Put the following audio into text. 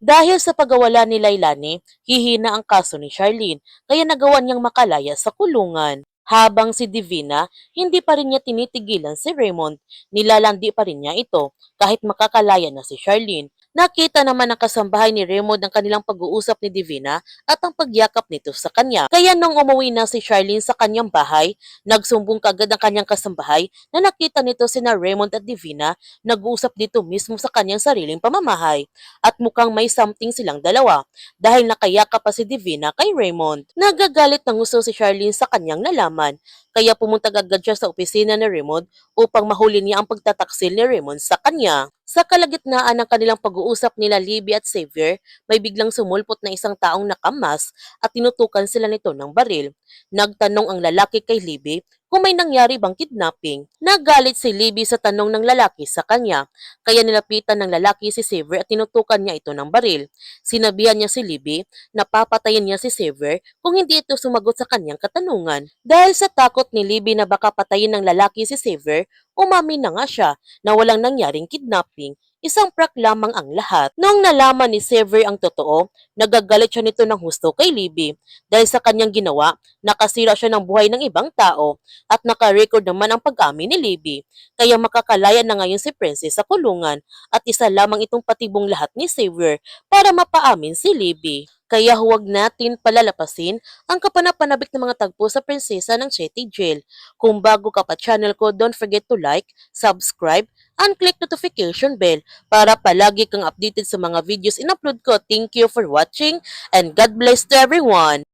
Dahil sa pagawala ni Lailani, hihina ang kaso ni Charlene, kaya nagawa niyang makalaya sa kulungan. Habang si Divina, hindi pa rin niya tinitigilan si Raymond, nilalandi pa rin niya ito kahit makakalaya na si Charlene. Nakita naman ng kasambahay ni Raymond ang kanilang pag-uusap ni Divina at ang pagyakap nito sa kanya. Kaya nung umuwi na si Charlene sa kanyang bahay, nagsumbong kagad ang kanyang kasambahay na nakita nito sina Raymond at Divina nag-uusap dito mismo sa kanyang sariling pamamahay at mukhang may something silang dalawa dahil nakayakap pa si Divina kay Raymond. Nagagalit ng gusto si Charlene sa kanyang nalaman kaya pumunta agad siya sa opisina ni Raymond upang mahuli niya ang pagtataksil ni Raymond sa kanya. Sa kalagitnaan ng kanilang pag-uusap nila Libby at Xavier, may biglang sumulpot na isang taong nakamas at tinutukan sila nito ng baril. Nagtanong ang lalaki kay Libby kung may nangyari bang kidnapping. Nagalit si Libby sa tanong ng lalaki sa kanya, kaya nilapitan ng lalaki si Xavier at tinutukan niya ito ng baril. Sinabihan niya si Libby na papatayin niya si Xavier kung hindi ito sumagot sa kanyang katanungan. Dahil sa takot ni Libby na baka patayin ng lalaki si Xavier, umamin na nga siya na walang nangyaring kidnapping, isang prank lamang ang lahat. Noong nalaman ni Xavier ang totoo, nagagalit siya nito ng husto kay Libby dahil sa kanyang ginawa, nakasira siya ng buhay ng ibang tao at naka-record naman ang pag-amin ni Libby. Kaya makakalaya na ngayon si Princess sa kulungan at isa lamang itong patibong lahat ni Xavier para mapaamin si Libby. Kaya huwag natin palalapasin ang kapanapanabik ng mga tagpo sa prinsesa ng Chetty Jail. Kung bago ka pa channel ko, don't forget to like, subscribe, and click notification bell para palagi kang updated sa mga videos in-upload ko. Thank you for watching and God bless to everyone!